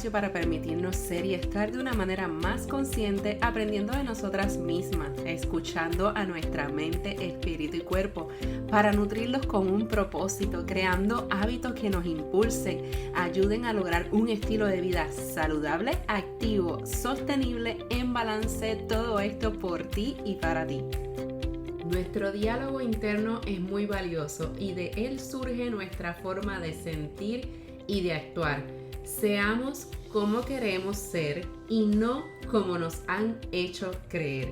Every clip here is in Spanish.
espacio para permitirnos ser y estar de una manera más consciente, aprendiendo de nosotras mismas, escuchando a nuestra mente, espíritu y cuerpo, para nutrirlos con un propósito, creando hábitos que nos impulsen, ayuden a lograr un estilo de vida saludable, activo, sostenible, en balance, todo esto por ti y para ti. Nuestro diálogo interno es muy valioso y de él surge nuestra forma de sentir y de actuar. Seamos como queremos ser y no como nos han hecho creer.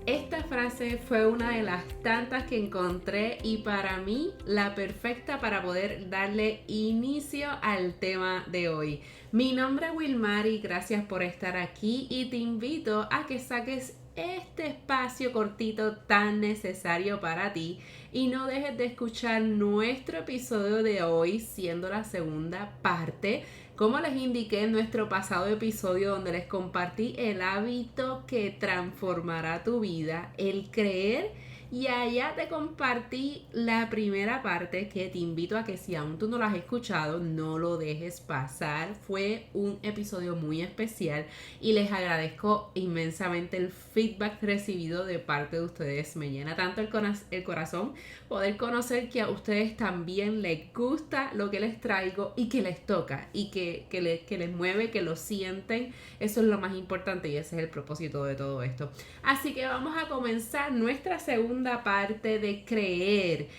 Esta frase fue una de las tantas que encontré y para mí la perfecta para poder darle inicio al tema de hoy. Mi nombre es Wilmary, gracias por estar aquí y te invito a que saques este espacio cortito tan necesario para ti y no dejes de escuchar nuestro episodio de hoy, siendo la segunda parte, como les indiqué en nuestro pasado episodio donde les compartí el hábito que transformará tu vida, el creer. Y allá te compartí la primera parte que te invito a que si aún tú no lo has escuchado, no lo dejes pasar. Fue un episodio muy especial y les agradezco inmensamente el feedback recibido de parte de ustedes. Me llena tanto el corazón poder conocer que a ustedes también les gusta lo que les traigo y que les toca y que les mueve, que lo sienten. Eso es lo más importante y ese es el propósito de todo esto. Así que vamos a comenzar nuestra segunda parte de creer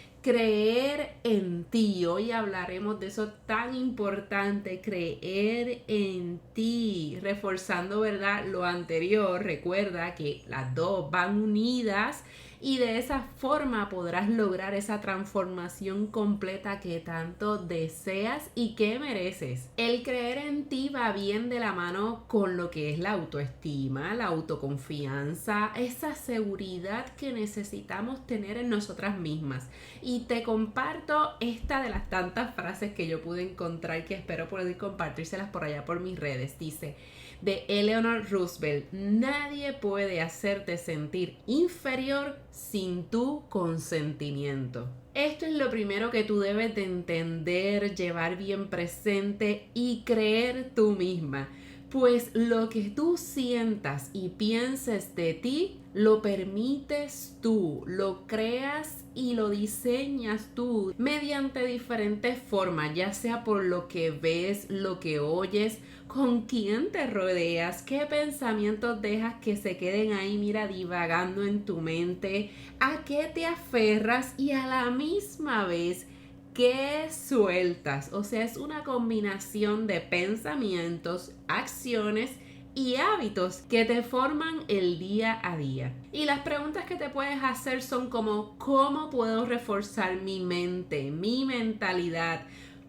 en ti. Hoy hablaremos de eso tan importante, creer en ti, reforzando, ¿verdad? Lo anterior. Recuerda que las dos van unidas y de esa forma podrás lograr esa transformación completa que tanto deseas y que mereces. El creer en ti va bien de la mano con lo que es la autoestima, la autoconfianza, esa seguridad que necesitamos tener en nosotras mismas. Y te comparto esta de las tantas frases que yo pude encontrar que espero poder compartírselas por allá por mis redes. Dice, de Eleanor Roosevelt: nadie puede hacerte sentir inferior sin tu consentimiento. Esto es lo primero que tú debes de entender, llevar bien presente y creer tú misma. Pues lo que tú sientas y pienses de ti, lo permites tú, lo creas y lo diseñas tú mediante diferentes formas, ya sea por lo que ves, lo que oyes, con quién te rodeas, qué pensamientos dejas que se queden ahí, mira, divagando en tu mente, a qué te aferras y a la misma vez ¿qué sueltas? O sea, es una combinación de pensamientos, acciones y hábitos que te forman el día a día. Y las preguntas que te puedes hacer son como, ¿cómo puedo reforzar mi mente, mi mentalidad?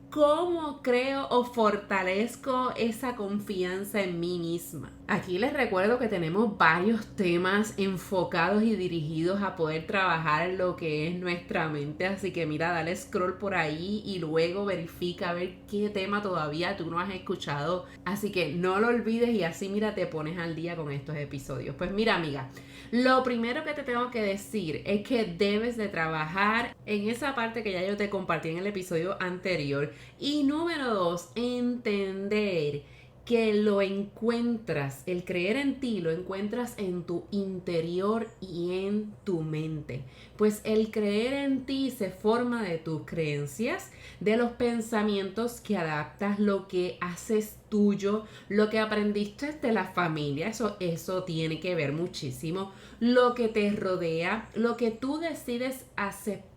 ¿Cómo creo o fortalezco esa confianza en mí misma? Aquí les recuerdo que tenemos varios temas enfocados y dirigidos a poder trabajar lo que es nuestra mente. Así que mira, dale scroll por ahí y luego verifica a ver qué tema todavía tú no has escuchado. Así que no lo olvides y así mira, te pones al día con estos episodios. Pues mira, amiga, lo primero que te tengo que decir es que debes de trabajar en esa parte que ya yo te compartí en el episodio anterior. Y número 2, entender que lo encuentras, el creer en ti lo encuentras en tu interior y en tu mente. Pues el creer en ti se forma de tus creencias, de los pensamientos que adaptas, lo que haces tuyo, lo que aprendiste de la familia, eso tiene que ver muchísimo, lo que te rodea, lo que tú decides aceptar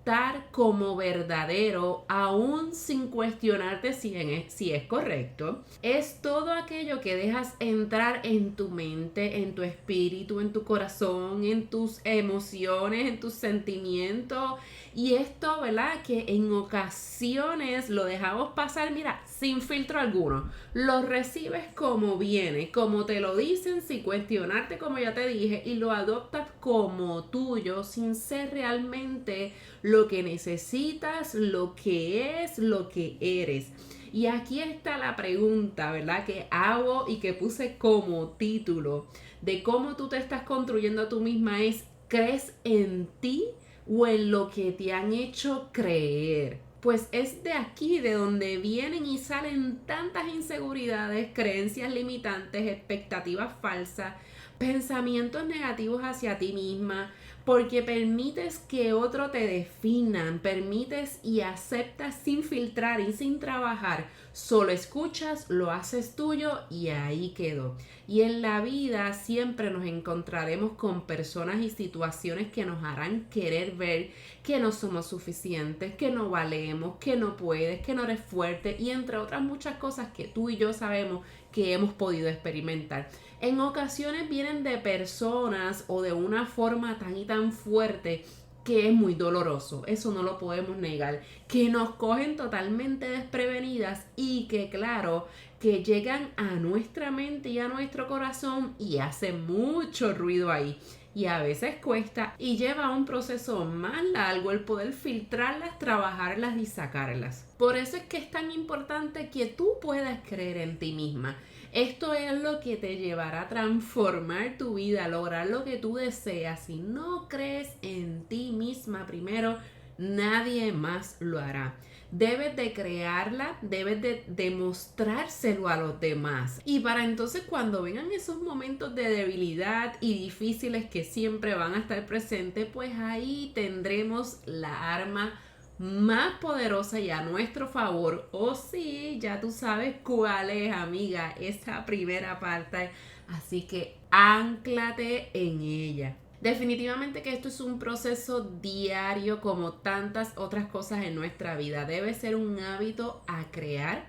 como verdadero, aún sin cuestionarte si es correcto, es todo aquello que dejas entrar en tu mente, en tu espíritu, en tu corazón, en tus emociones, en tus sentimientos. Y esto, ¿verdad? Que en ocasiones lo dejamos pasar, mira, sin filtro alguno. Lo recibes como viene, como te lo dicen, sin cuestionarte, como ya te dije, y lo adoptas como tuyo, sin ser realmente lo que necesitas, lo que es, lo que eres. Y aquí está la pregunta, ¿verdad? Que hago y que puse como título de cómo tú te estás construyendo tú misma es, ¿crees en ti o en lo que te han hecho creer? pues es de aquí de donde vienen y salen tantas inseguridades, creencias limitantes, expectativas falsas, pensamientos negativos hacia ti misma, porque permites que otro te definan, permites y aceptas sin filtrar y sin trabajar, solo escuchas, lo haces tuyo y ahí quedó. Y en la vida siempre nos encontraremos con personas y situaciones que nos harán querer ver que no somos suficientes, que no valemos, que no puedes, que no eres fuerte y entre otras muchas cosas que tú y yo sabemos que hemos podido experimentar. En ocasiones vienen de personas o de una forma tan y tan fuerte que es muy doloroso, eso no lo podemos negar, que nos cogen totalmente desprevenidas y que claro, que llegan a nuestra mente y a nuestro corazón y hacen mucho ruido ahí. Y a veces cuesta y lleva un proceso más largo el poder filtrarlas, trabajarlas y sacarlas. Por eso es que es tan importante que tú puedas creer en ti misma. Esto es lo que te llevará a transformar tu vida, a lograr lo que tú deseas. Si no crees en ti misma primero, nadie más lo hará. Debes de crearla, debes de demostrárselo a los demás. Y para entonces cuando vengan esos momentos de debilidad y difíciles que siempre van a estar presentes, pues ahí tendremos la arma más poderosa y a nuestro favor. Oh sí, ya tú sabes cuál es, amiga, esa primera parte. Así que ánclate en ella. Definitivamente que esto es un proceso diario como tantas otras cosas en nuestra vida. Debe ser un hábito a crear,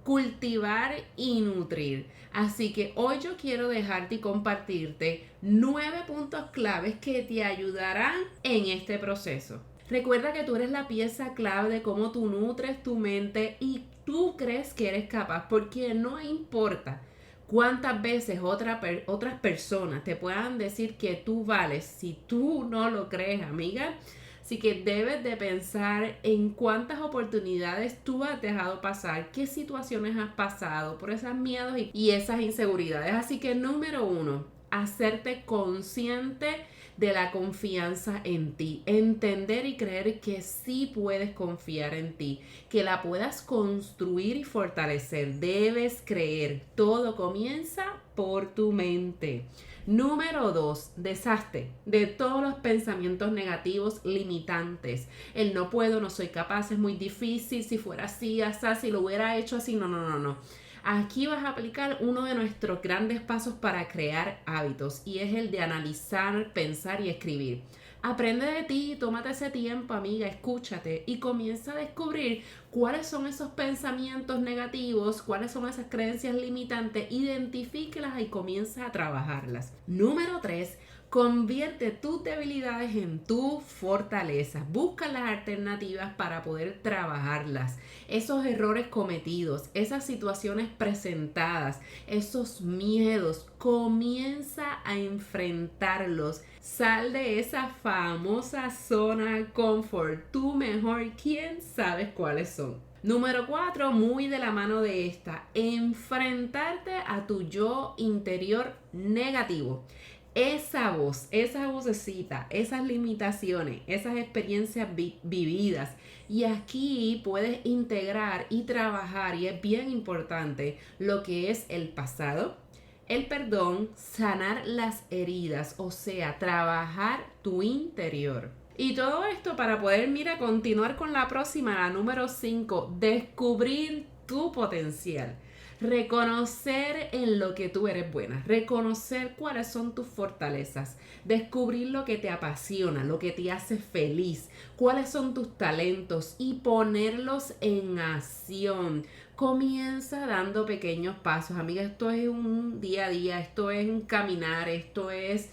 cultivar y nutrir. Así que hoy yo quiero dejarte y compartirte 9 puntos claves que te ayudarán en este proceso. Recuerda que tú eres la pieza clave de cómo tú nutres tu mente y tú crees que eres capaz, porque no importa cuántas veces otras personas te puedan decir que tú vales, si tú no lo crees, amiga. Así que debes de pensar en cuántas oportunidades tú has dejado pasar, qué situaciones has pasado por esos miedos y esas inseguridades. Así que número 1, hacerte consciente de la confianza en ti, entender y creer que sí puedes confiar en ti, que la puedas construir y fortalecer. Debes creer, todo comienza por tu mente. Número 2, deshazte de todos los pensamientos negativos limitantes. El no puedo, no soy capaz, es muy difícil, si fuera así, así, si lo hubiera hecho así, no. Aquí vas a aplicar uno de nuestros grandes pasos para crear hábitos y es el de analizar, pensar y escribir. Aprende de ti, tómate ese tiempo, amiga, escúchate y comienza a descubrir cuáles son esos pensamientos negativos, cuáles son esas creencias limitantes, identifíquelas y comienza a trabajarlas. Número 3, convierte tus debilidades en tus fortalezas. Busca las alternativas para poder trabajarlas. Esos errores cometidos, esas situaciones presentadas, esos miedos, comienza a enfrentarlos. Sal de esa famosa zona confort. Tú mejor, ¿quién sabes cuáles son? Número 4, muy de la mano de esta, enfrentarte a tu yo interior negativo. Esa voz, esa vocecita, esas limitaciones, esas experiencias vividas. Y aquí puedes integrar y trabajar, y es bien importante, lo que es el pasado, el perdón, sanar las heridas, o sea, trabajar tu interior. Y todo esto para poder, continuar con la próxima, la número 5, descubrir tu potencial. Reconocer en lo que tú eres buena, reconocer cuáles son tus fortalezas, descubrir lo que te apasiona, lo que te hace feliz, cuáles son tus talentos y ponerlos en acción. Comienza dando pequeños pasos, amiga, esto es un día a día, esto es un caminar, esto es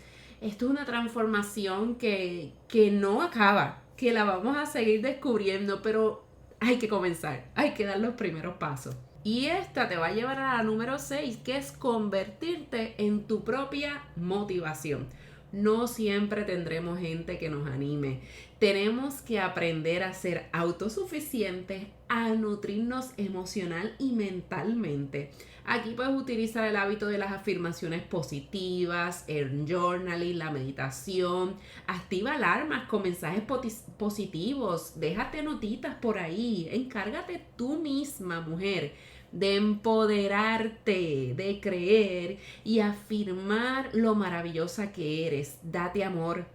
una transformación que no acaba, que la vamos a seguir descubriendo, pero hay que comenzar, hay que dar los primeros pasos. Y esta te va a llevar a la número 6, que es convertirte en tu propia motivación. no siempre tendremos gente que nos anime. Tenemos que aprender a ser autosuficientes, a nutrirnos emocional y mentalmente. Aquí puedes utilizar el hábito de las afirmaciones positivas, el journaling, la meditación. Activa alarmas con mensajes positivos. Déjate notitas por ahí. Encárgate tú misma, mujer, de empoderarte, de creer y afirmar lo maravillosa que eres. Date amor.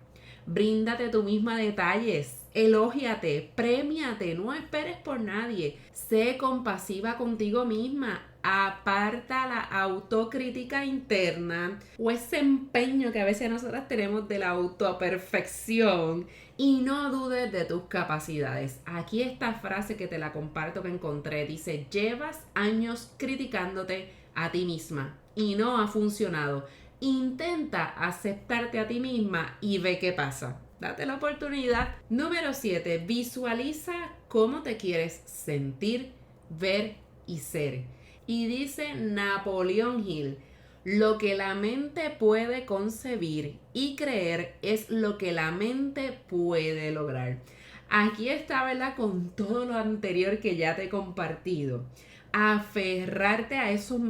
Bríndate tú misma detalles. Elógiate, premiate, no esperes por nadie. Sé compasiva contigo misma. Aparta la autocrítica interna o ese empeño que a veces nosotras tenemos de la autoperfección y no dudes de tus capacidades. Aquí esta frase que te la comparto que encontré dice: llevas años criticándote a ti misma y no ha funcionado. Intenta aceptarte a ti misma y ve qué pasa. Date la oportunidad. Número 7. Visualiza cómo te quieres sentir, ver y ser. Y dice Napoleón Hill: lo que la mente puede concebir y creer es lo que la mente puede lograr. Aquí está, ¿verdad? Con todo lo anterior que ya te he compartido. Aferrarte a esos,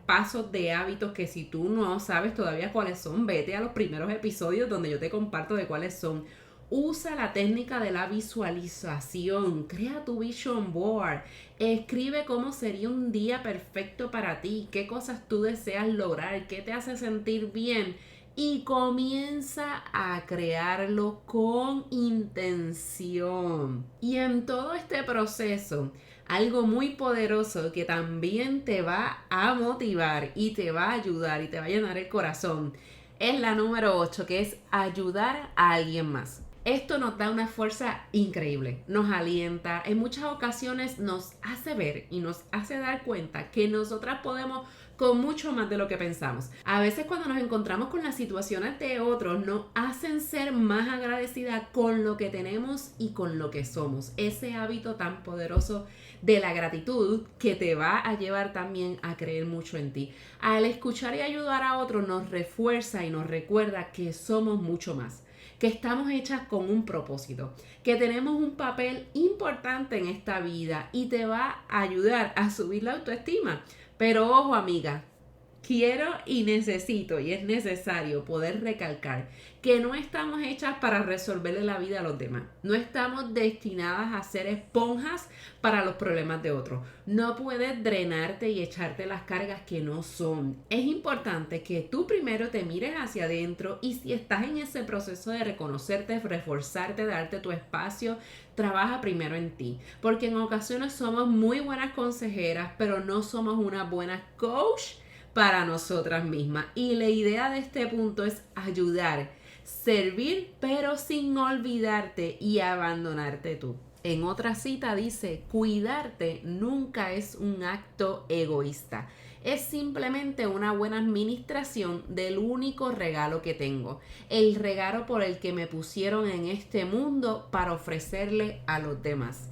pasos de hábitos que si tú no sabes todavía cuáles son, vete a los primeros episodios donde yo te comparto de cuáles son. Usa la técnica de la visualización, crea tu vision board, escribe cómo sería un día perfecto para ti, qué cosas tú deseas lograr, qué te hace sentir bien y comienza a crearlo con intención. Y en todo este proceso, algo muy poderoso que también te va a motivar y te va a ayudar y te va a llenar el corazón es la número 8, que es ayudar a alguien más. Esto nos da una fuerza increíble, nos alienta, en muchas ocasiones nos hace ver y nos hace dar cuenta que nosotras podemos con mucho más de lo que pensamos. A veces cuando nos encontramos con las situaciones de otros nos hacen ser más agradecidas con lo que tenemos y con lo que somos. Ese hábito tan poderoso de la gratitud que te va a llevar también a creer mucho en ti. Al escuchar y ayudar a otros nos refuerza y nos recuerda que somos mucho más, que estamos hechas con un propósito, que tenemos un papel importante en esta vida y te va a ayudar a subir la autoestima. Pero ojo, amiga, quiero y necesito y es necesario poder recalcar que no estamos hechas para resolverle la vida a los demás. No estamos destinadas a ser esponjas para los problemas de otros. No puedes drenarte y echarte las cargas que no son. Es importante que tú primero te mires hacia adentro y si estás en ese proceso de reconocerte, reforzarte, darte tu espacio, trabaja primero en ti. Porque en ocasiones somos muy buenas consejeras, pero no somos una buena coach para nosotras mismas. Y la idea de este punto es ayudar, servir, pero sin olvidarte y abandonarte tú. En otra cita dice: cuidarte nunca es un acto egoísta. Es simplemente una buena administración del único regalo que tengo. El regalo por el que me pusieron en este mundo para ofrecerle a los demás.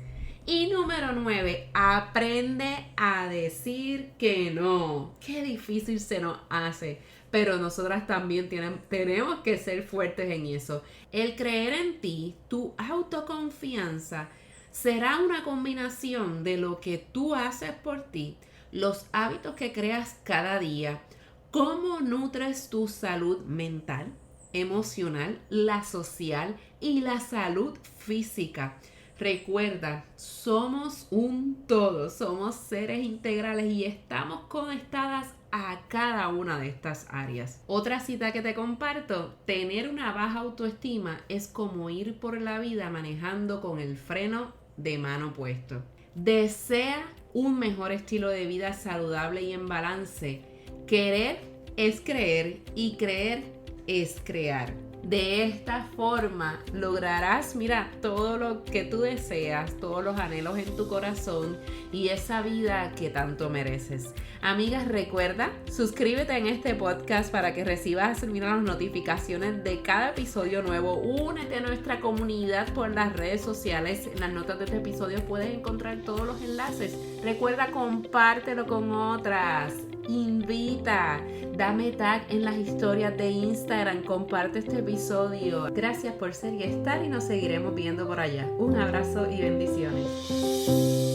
Y número 9, aprende a decir que no. Qué difícil se nos hace, pero nosotras también tenemos que ser fuertes en eso. El creer en ti, tu autoconfianza, será una combinación de lo que tú haces por ti, los hábitos que creas cada día, cómo nutres tu salud mental, emocional, la social y la salud física. Recuerda, somos un todo, somos seres integrales y estamos conectadas a cada una de estas áreas. Otra cita que te comparto: tener una baja autoestima es como ir por la vida manejando con el freno de mano puesto. Desea un mejor estilo de vida saludable y en balance. Querer es creer y creer es crear. De esta forma lograrás, todo lo que tú deseas, todos los anhelos en tu corazón y esa vida que tanto mereces. Amigas, recuerda, suscríbete en este podcast para que recibas, las notificaciones de cada episodio nuevo. Únete a nuestra comunidad por las redes sociales. En las notas de este episodio puedes encontrar todos los enlaces. Recuerda, compártelo con otras. invita, dame tag en las historias de Instagram, comparte este episodio. Gracias por ser y estar y nos seguiremos viendo por allá. Un abrazo y bendiciones.